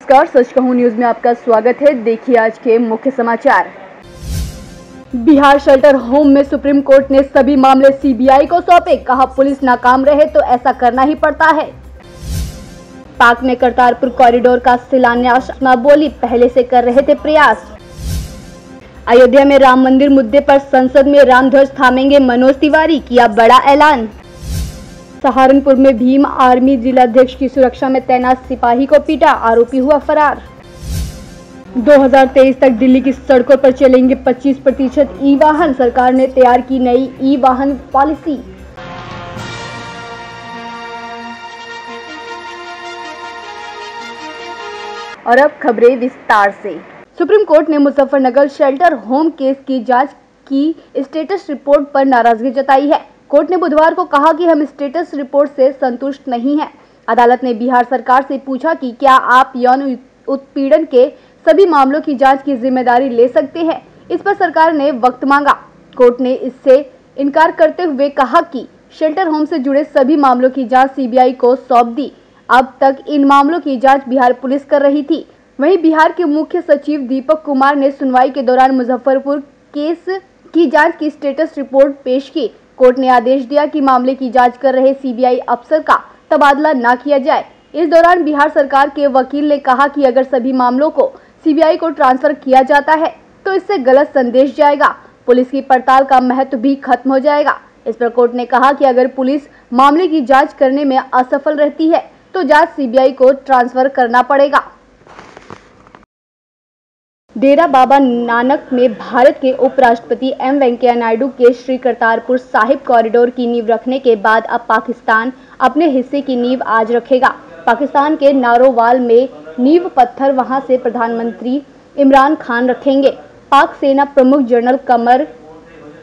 नमस्कार, सच कहूं न्यूज में आपका स्वागत है। देखिए आज के मुख्य समाचार। बिहार शेल्टर होम में सुप्रीम कोर्ट ने सभी मामले सीबीआई को सौंपे। कहा पुलिस नाकाम रहे तो ऐसा करना ही पड़ता है। पाक में करतारपुर कॉरिडोर का शिलान्यास न बोली, पहले से कर रहे थे प्रयास। अयोध्या में राम मंदिर मुद्दे पर संसद में राम ध्वज थामेंगे मनोज तिवारी, किया बड़ा ऐलान। सहारनपुर में भीम आर्मी जिलाध्यक्ष की सुरक्षा में तैनात सिपाही को पीटा, आरोपी हुआ फरार। 2023 तक दिल्ली की सड़कों पर चलेंगे 25% ई वाहन, सरकार ने तैयार की नई ई वाहन पॉलिसी। और अब खबरें विस्तार से। सुप्रीम कोर्ट ने मुजफ्फरनगर शेल्टर होम केस की जांच की स्टेटस रिपोर्ट पर नाराजगी जताई है। कोर्ट ने बुधवार को कहा कि हम स्टेटस रिपोर्ट से संतुष्ट नहीं हैं। अदालत ने बिहार सरकार से पूछा कि क्या आप यौन उत्पीड़न के सभी मामलों की जांच की जिम्मेदारी ले सकते हैं। इस पर सरकार ने वक्त मांगा। कोर्ट ने इससे इनकार करते हुए कहा कि शेल्टर होम से जुड़े सभी मामलों की जांच सीबीआई को सौंप दी। अब तक इन मामलों की जांच बिहार पुलिस कर रही थी। वहीं बिहार के मुख्य सचिव दीपक कुमार ने सुनवाई के दौरान मुजफ्फरपुर केस की जांच की स्टेटस रिपोर्ट पेश की। कोर्ट ने आदेश दिया कि मामले की जांच कर रहे सीबीआई अफसर का तबादला न किया जाए। इस दौरान बिहार सरकार के वकील ने कहा कि अगर सभी मामलों को सीबीआई को ट्रांसफर किया जाता है तो इससे गलत संदेश जाएगा, पुलिस की पड़ताल का महत्व भी खत्म हो जाएगा। इस पर कोर्ट ने कहा कि अगर पुलिस मामले की जांच करने में असफल रहती है तो जांच सीबीआई को ट्रांसफर करना पड़ेगा। डेरा बाबा नानक में भारत के उपराष्ट्रपति एम वेंकैया नायडू के श्री करतारपुर साहिब कॉरिडोर की नींव रखने के बाद अब पाकिस्तान अपने हिस्से की नींव आज रखेगा। पाकिस्तान के नारोवाल में नींव पत्थर वहां से प्रधानमंत्री इमरान खान रखेंगे। पाक सेना प्रमुख जनरल कमर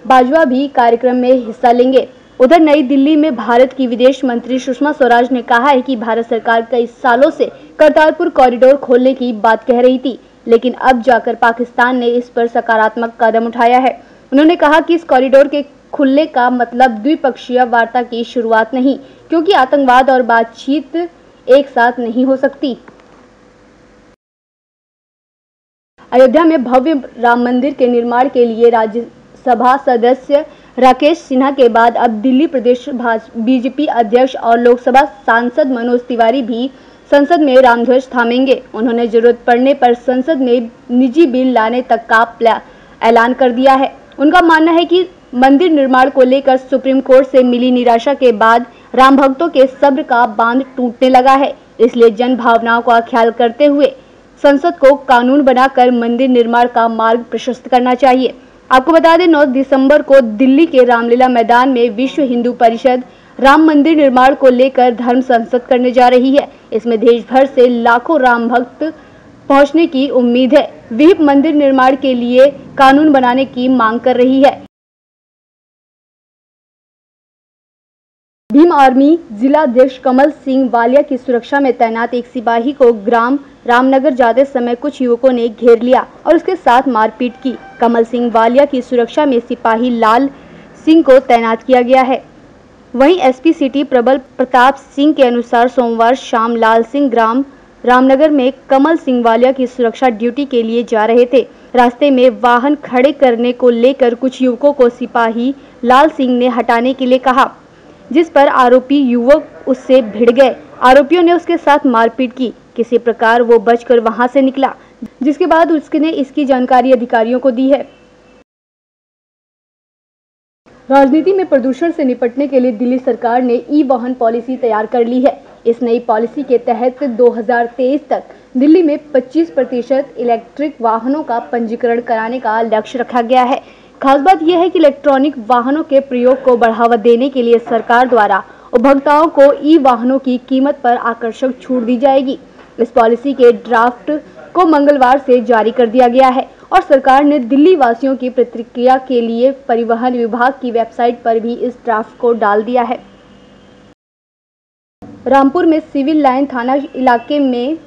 बाजवा भी कार्यक्रम में हिस्सा लेंगे। उधर नई दिल्ली में भारत की विदेश मंत्री सुषमा स्वराज ने कहा है कि भारत सरकार कई सालों से करतारपुर कॉरिडोर खोलने की बात कह रही थी, लेकिन अब जाकर पाकिस्तान ने इस पर सकारात्मक कदम उठाया है। उन्होंने कहा कि इस कॉरिडोर के खुलने का मतलब द्विपक्षीय वार्ता की शुरुआत नहीं, क्योंकि आतंकवाद और बातचीत एक साथ नहीं हो सकती। अयोध्या में भव्य राम मंदिर के निर्माण के लिए राज्यसभा सदस्य राकेश सिन्हा के बाद अब दिल्ली प्रदेश बीजेपी अध्यक्ष और लोकसभा सांसद मनोज तिवारी भी संसद में रामध्वज थामेंगे। उन्होंने जरूरत पड़ने पर संसद में निजी बिल लाने तक का ऐलान कर दिया है। उनका मानना है कि मंदिर निर्माण को लेकर सुप्रीम कोर्ट से मिली निराशा के बाद राम भक्तों के सब्र का बांध टूटने लगा है। इसलिए जन भावनाओं का ख्याल करते हुए संसद को कानून बनाकर मंदिर निर्माण का मार्ग प्रशस्त करना चाहिए। आपको बता दें 9 दिसंबर को दिल्ली के रामलीला मैदान में विश्व हिंदू परिषद राम मंदिर निर्माण को लेकर धर्म संसद करने जा रही है। इसमें देश भर से लाखों राम भक्त पहुंचने की उम्मीद है। विहिप मंदिर निर्माण के लिए कानून बनाने की मांग कर रही है। भीम आर्मी जिलाध्यक्ष कमल सिंह वालिया की सुरक्षा में तैनात एक सिपाही को ग्राम रामनगर जाते समय कुछ युवकों ने घेर लिया और उसके साथ मारपीट की। कमल सिंह वालिया की सुरक्षा में सिपाही लाल सिंह को तैनात किया गया है। वहीं एसपी सिटी प्रबल प्रताप सिंह के अनुसार सोमवार शाम लाल सिंह ग्राम रामनगर में कमल सिंह वालिया की सुरक्षा ड्यूटी के लिए जा रहे थे। रास्ते में वाहन खड़े करने को लेकर कुछ युवकों को सिपाही लाल सिंह ने हटाने के लिए कहा, जिस पर आरोपी युवक उससे भिड़ गए। आरोपियों ने उसके साथ मारपीट की। किसी प्रकार वो बचकर वहां से निकला, जिसके बाद उसने इसकी जानकारी अधिकारियों को दी है। राजनीति में प्रदूषण से निपटने के लिए दिल्ली सरकार ने ई वाहन पॉलिसी तैयार कर ली है। इस नई पॉलिसी के तहत 2023 तक दिल्ली में 25% इलेक्ट्रिक वाहनों का पंजीकरण कराने का लक्ष्य रखा गया है। खास बात यह है कि इलेक्ट्रॉनिक वाहनों के प्रयोग को बढ़ावा देने के लिए सरकार द्वारा उपभोक्ताओं को ई वाहनों की कीमत पर आकर्षक छूट दी जाएगी। इस पॉलिसी के ड्राफ्ट को मंगलवार से जारी कर दिया गया है और सरकार ने दिल्ली वासियों की प्रतिक्रिया के लिए परिवहन विभाग की वेबसाइट पर भी इस ड्राफ्ट को डाल दिया है। रामपुर में सिविल लाइन थाना इलाके में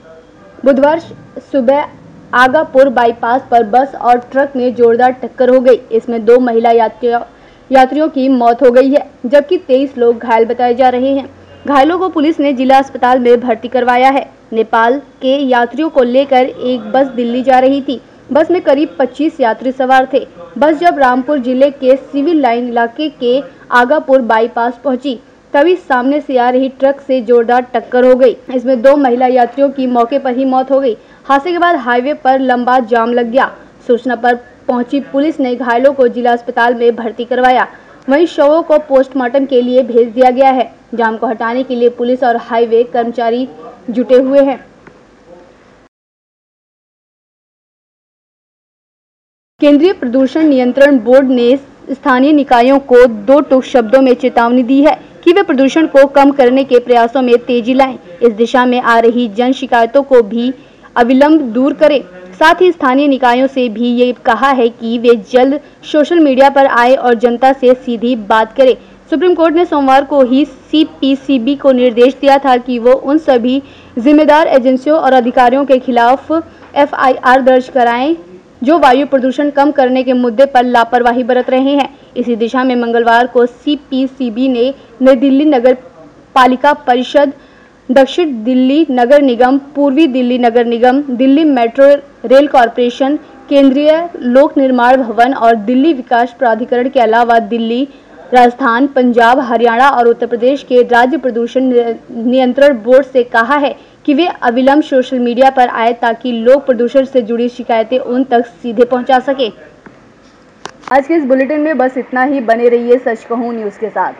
बुधवार सुबह आगापुर बाईपास पर बस और ट्रक में जोरदार टक्कर हो गई। इसमें 2 महिला यात्रियों की मौत हो गई है, जबकि 23 लोग घायल बताए जा रहे हैं। घायलों को पुलिस ने जिला अस्पताल में भर्ती करवाया है। नेपाल के यात्रियों को लेकर एक बस दिल्ली जा रही थी। बस में करीब 25 यात्री सवार थे। बस जब रामपुर जिले के सिविल लाइन इलाके के आगापुर बाईपास पहुंची, तभी सामने से आ रही ट्रक से जोरदार टक्कर हो गई। इसमें 2 महिला यात्रियों की मौके पर ही मौत हो गई। हादसे के बाद हाईवे पर लंबा जाम लग गया। सूचना पर पहुंची पुलिस ने घायलों को जिला अस्पताल में भर्ती करवाया। वहीं शवों को पोस्टमार्टम के लिए भेज दिया गया है। जाम को हटाने के लिए पुलिस और हाईवे कर्मचारी जुटे हुए हैं। केंद्रीय प्रदूषण नियंत्रण बोर्ड ने स्थानीय निकायों को 2 टूक शब्दों में चेतावनी दी है कि वे प्रदूषण को कम करने के प्रयासों में तेजी लाएं। इस दिशा में आ रही जन शिकायतों को भी अविलंब दूर करें। साथ ही स्थानीय निकायों से भी ये कहा है कि वे जल्द सोशल मीडिया पर आए और जनता से सीधी बात करें। सुप्रीम कोर्ट ने सोमवार को ही सीपीसीबी को निर्देश दिया था कि वो उन सभी जिम्मेदार एजेंसियों और अधिकारियों के खिलाफ एफआईआर दर्ज कराएं जो वायु प्रदूषण कम करने के मुद्दे पर लापरवाही बरत रहे हैं। इसी दिशा में मंगलवार को सीपीसीबी ने नई दिल्ली नगर पालिका परिषद, दक्षिण दिल्ली नगर निगम, पूर्वी दिल्ली नगर निगम, दिल्ली मेट्रो रेल कॉरपोरेशन, केंद्रीय लोक निर्माण भवन और दिल्ली विकास प्राधिकरण के अलावा दिल्ली, राजस्थान, पंजाब, हरियाणा और उत्तर प्रदेश के राज्य प्रदूषण नियंत्रण बोर्ड से कहा है कि वे अविलंब सोशल मीडिया पर आए ताकि लोग प्रदूषण से जुड़ी शिकायतें उन तक सीधे पहुंचा सके। आज के इस बुलेटिन में बस इतना ही। बने रहिए सच कहूं न्यूज़ के साथ।